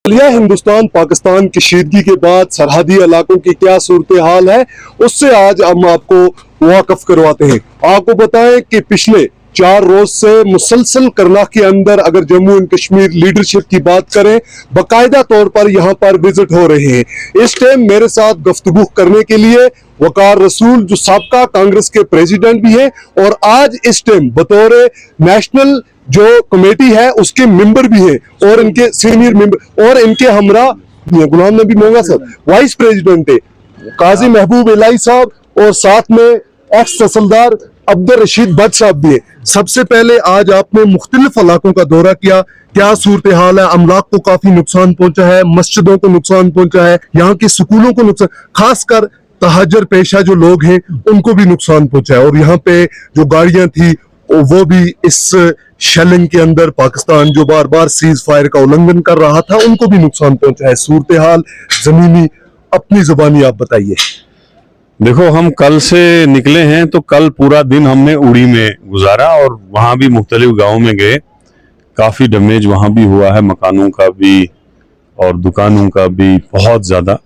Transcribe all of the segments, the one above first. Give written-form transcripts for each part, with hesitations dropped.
हिंदुस्तान पाकिस्तान कशीदगी के बाद सरहदी इलाकों की क्या सूरत हाल है, उससे आज हम आपको वाकफ करवाते हैं। आपको बताएं कि पिछले 4 रोज से मुसलसल करनाल के अंदर अगर जम्मू एंड कश्मीर लीडरशिप की बात करें, बाकायदा तौर पर यहाँ पर विजिट हो रहे हैं। इस टाइम मेरे साथ गुफ्तगू करने के लिए वकार रसूल जो साबका कांग्रेस के प्रेसिडेंट भी हैं और आज इस टाइम बतौर नेशनल जो कमेटी है उसके मेंबर भी हैं और इनके सीनियर मेंबर और इनके हमरा गुलाम नबी मोंगा साहब वाइस प्रेसिडेंट है, काजी महबूब इलाही साहब और साथ में एक्स तहसीलदार अब्दुल रशीद भट्ट साहब भी है। सबसे पहले आज आपने मुख्तलिफ इलाकों का दौरा किया, क्या सूरत हाल है? अमलाक को काफी नुकसान पहुंचा है, मस्जिदों को नुकसान पहुंचा है, यहाँ के स्कूलों को नुकसान, खासकर तहज्जुद पेशा जो लोग हैं उनको भी नुकसान पहुंचा है और यहाँ पे जो गाड़ियां थी वो भी इस शेलिंग के अंदर पाकिस्तान जो बार बार सीज फायर का उल्लंघन कर रहा था उनको भी नुकसान पहुंचा है। सूरत हाल जमीनी अपनी जुबानी आप बताइए। देखो, हम कल से निकले हैं तो कल पूरा दिन हमने उड़ी में गुजारा और वहां भी मुख्तलिफ गाँव में गए। काफी डैमेज वहां भी हुआ है, मकानों का भी और दुकानों का भी बहुत ज्यादा।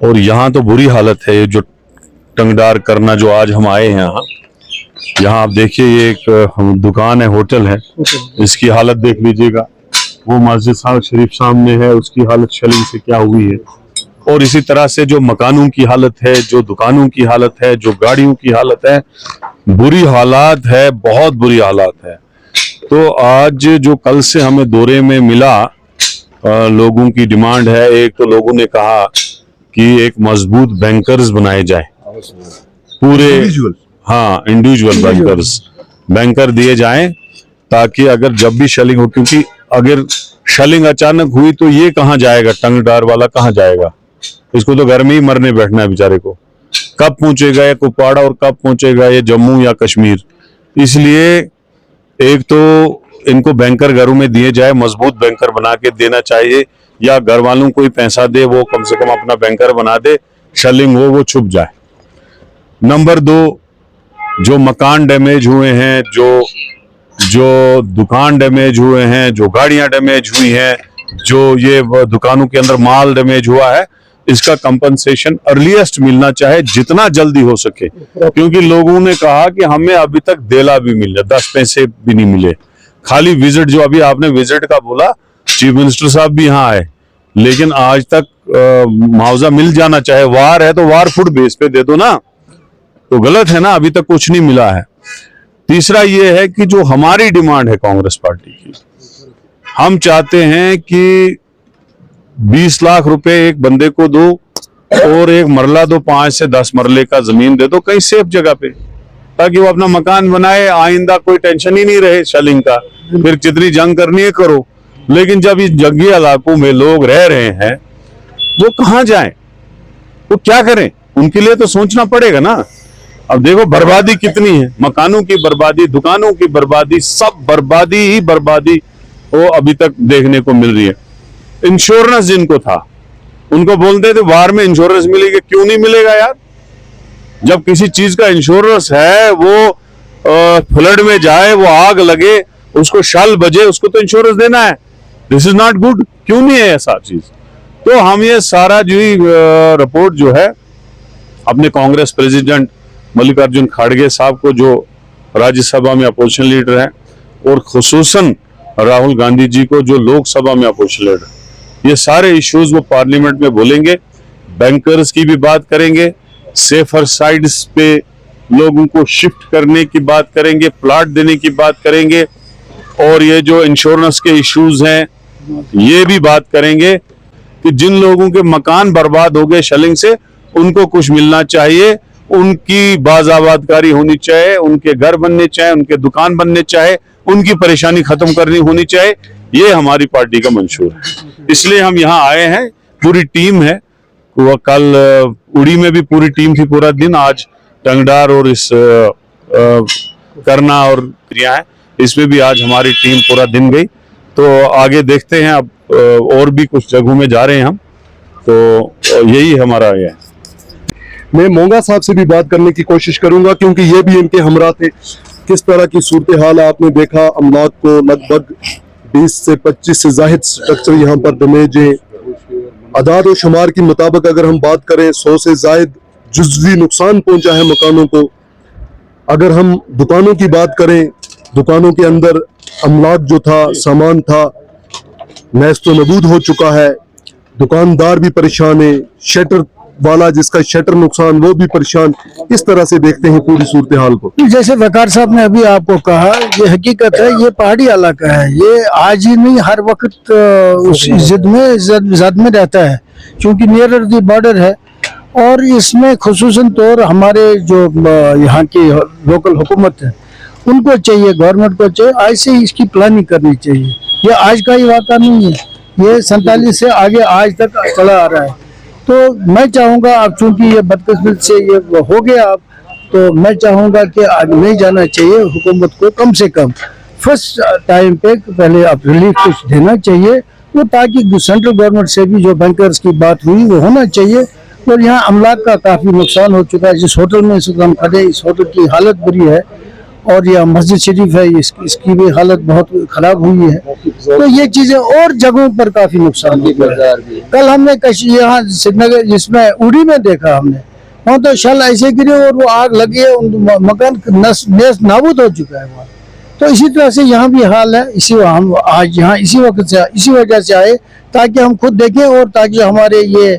और यहाँ तो बुरी हालत है। ये जो टंगडार करना जो आज हम आए हैं यहाँ आप देखिए, ये एक दुकान है, होटल है, इसकी हालत देख लीजिएगा। वो मस्जिद शरीफ सामने है, उसकी हालत शेलिंग से क्या हुई है। और इसी तरह से जो मकानों की हालत है, जो दुकानों की हालत है, जो गाड़ियों की हालत है, बुरी हालात है, बहुत बुरी हालात है। तो आज जो कल से हमें दौरे में मिला, लोगों की डिमांड है। एक तो लोगों ने कहा कि एक मजबूत बैंकर्स बनाए जाए, पूरे इंडिविजुअल बैंकर दिए जाएं, ताकि अगर जब भी शेलिंग हो, क्योंकि अगर शेलिंग अचानक हुई तो ये कहाँ जाएगा, टंगडार वाला कहाँ जाएगा? इसको तो घर में ही मरने बैठना है बेचारे को। कब पहुंचेगा ये कुपवाड़ा और कब पहुंचेगा ये जम्मू या कश्मीर? इसलिए एक तो इनको बैंकर घरों में दिए जाए, मजबूत बैंकर बना के देना चाहिए, या घर वालों को ही पैसा दे, वो कम से कम अपना बैंकर बना दे, शेलिंग हो वो छुप जाए। नंबर 2, जो मकान डैमेज हुए हैं, जो दुकान डैमेज हुए हैं, जो गाड़ियां डैमेज हुई हैं, जो ये दुकानों के अंदर माल डैमेज हुआ है, इसका कंपनसेशन अर्लीस्ट मिलना चाहे, जितना जल्दी हो सके। क्योंकि लोगों ने कहा कि हमें अभी तक देला भी मिले, 10 पैसे भी नहीं मिले। खाली विजिट, जो अभी आपने विजिट का बोला, चीफ मिनिस्टर साहब भी यहाँ आए, लेकिन आज तक मुआवजा मिल जाना चाहे। वार है तो वार फुट बेस पे दे दो ना, तो गलत है ना, अभी तक कुछ नहीं मिला है। तीसरा ये है कि जो हमारी डिमांड है कांग्रेस पार्टी की, हम चाहते हैं कि 20 लाख रुपए एक बंदे को दो और एक मरला दो, 5 से 10 मरले का जमीन दे दो कहीं सेफ जगह पे, ताकि वो अपना मकान बनाए, आइंदा कोई टेंशन ही नहीं रहे शेलिंग का। फिर जितनी जंग करनी है करो, लेकिन जब इस जंगी इलाकों में लोग रह रहे हैं वो कहाँ जाएं, वो क्या करें? उनके लिए तो सोचना पड़ेगा ना। अब देखो बर्बादी कितनी है, मकानों की बर्बादी, दुकानों की बर्बादी, सब बर्बादी ही बर्बादी वो अभी तक देखने को मिल रही है। इंश्योरेंस जिनको था उनको बोलते थे वार में इंश्योरेंस मिलेगी, क्यों नहीं मिलेगा यार? जब किसी चीज का इंश्योरेंस है, वो फ्लड में जाए, वो आग लगे, उसको शल बजे, उसको तो इंश्योरेंस देना है। This is not good. क्यों नहीं है ऐसा चीज? तो हम ये सारा जो रिपोर्ट जो है अपने कांग्रेस प्रेसिडेंट मल्लिकार्जुन खड़गे साहब को, जो राज्यसभा में अपोजिशन लीडर हैं, और खुसूसन राहुल गांधी जी को जो लोकसभा में अपोजिशन लीडर, ये सारे इश्यूज वो पार्लियामेंट में बोलेंगे। बैंकर्स की भी बात करेंगे, सेफर साइड्स पे लोगों को शिफ्ट करने की बात करेंगे, प्लाट देने की बात करेंगे, और ये जो इंश्योरेंस के इश्यूज हैं ये भी बात करेंगे कि जिन लोगों के मकान बर्बाद हो गए शेलिंग से, उनको कुछ मिलना चाहिए, उनकी बाज़ाबादकारी होनी चाहिए, उनके घर बनने चाहिए, उनके दुकान बनने चाहिए, उनकी परेशानी खत्म करनी होनी चाहिए। ये हमारी पार्टी का मंशूर है, इसलिए हम यहाँ आए हैं। पूरी टीम है, वो कल उड़ी में भी पूरी टीम थी पूरा दिन, आज टंगडार और इस करना और क्रिया है, इसमें भी आज हमारी टीम पूरा दिन गई। तो आगे देखते हैं, अब और भी कुछ जगहों में जा रहे हैं हम, तो यही हमारा ये है। मैं मोंगा साहब से भी बात करने की कोशिश करूंगा क्योंकि ये भी इनके हमरा थे। किस तरह की सूरत हाल आपने देखा, अमलाक को लगभग 20 से 25 से जाहिद स्ट्रक्चर यहाँ पर डैमेज है। अदाद व शुमार के मुताबिक अगर हम बात करें 100 से जायद जुज़वी नुकसान पहुंचा है मकानों को। अगर हम दुकानों की बात करें, दुकानों के अंदर अमलाक जो था, सामान था, नेस्तो नबूद हो चुका है। दुकानदार भी परेशान है, शटर वाला जिसका शटर नुकसान वो भी परेशान। इस तरह से देखते हैं पूरी सूरत हाल को। जैसे वकार साहब ने अभी आपको कहा, ये हकीकत है, ये पहाड़ी इलाका है, ये आज ही नहीं हर वक्त उस जद में रहता है, क्योंकि नियर द बॉर्डर है। और इसमें खुसूसन तौर हमारे जो यहाँ की लोकल हुकूमत है उनको चाहिए, गवर्नमेंट को चाहिए, आज से इसकी प्लानिंग करनी चाहिए। ये आज का ही वाक़ा नहीं है, ये 47 से आगे आज तक चला आ रहा है। तो मैं चाहूँगा, अब चूंकि ये बदकिस्मत से ये हो गया, अब तो मैं चाहूँगा कि आगे नहीं जाना चाहिए हुकूमत को, कम से कम फर्स्ट टाइम पे पहले अब रिलीफ कुछ देना चाहिए, वो ताकि सेंट्रल गवर्नमेंट से भी जो बैंकर्स की बात हुई वो होना चाहिए। और यहाँ अमलाक का काफ़ी नुकसान हो चुका है। जिस होटल में इस वक्त हम खड़े, इस होटल की हालत बुरी है, और यह मस्जिद शरीफ है, इसकी भी हालत बहुत खराब हुई है। तो ये चीजें और जगहों पर काफी नुकसान हो गया। कल हमने यहाँ श्रीनगर जिसमें उड़ी में देखा हमने, वहाँ तो शल ऐसे गिरे और वो आग लगी है, मकान नेस्त नाबूद हो चुका है वहाँ। तो इसी तरह से यहाँ भी हाल है। इसी हम आज यहाँ इसी वक्त से, इसी वजह से आए ताकि हम खुद देखें, और ताकि हमारे ये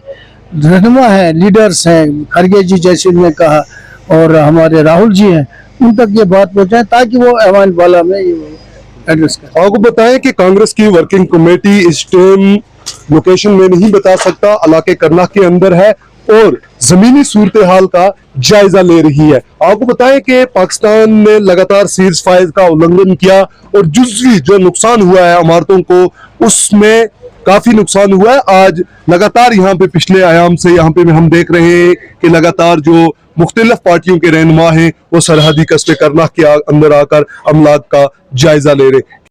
रहनुमा हैं, लीडर्स हैं, खड़गे जी जैसे उन्होंने कहा, और हमारे राहुल जी हैं, उन तक ये बात पहुंचाए ताकि वो ऐवान वाला में एड्रेस करें। आपको बताएं कि कांग्रेस की वर्किंग कमेटी इस टाइम लोकेशन में नहीं बता सकता, इलाके करनाह के अंदर है और जमीनी सूरत हाल का जायजा ले रही है। आपको बताएं कि पाकिस्तान ने लगातार सीज फायर का उल्लंघन किया और जुज़वी जो नुकसान हुआ है इमारतों को, उसमें काफी नुकसान हुआ है। आज लगातार यहाँ पे पिछले आयाम से यहाँ पे हम देख रहे हैं कि लगातार जो मुख्तलिफ पार्टियों के रहनुमा हैं वो सरहदी कस्बे करनाह के अंदर आकर अमलाक का जायजा ले रहे हैं।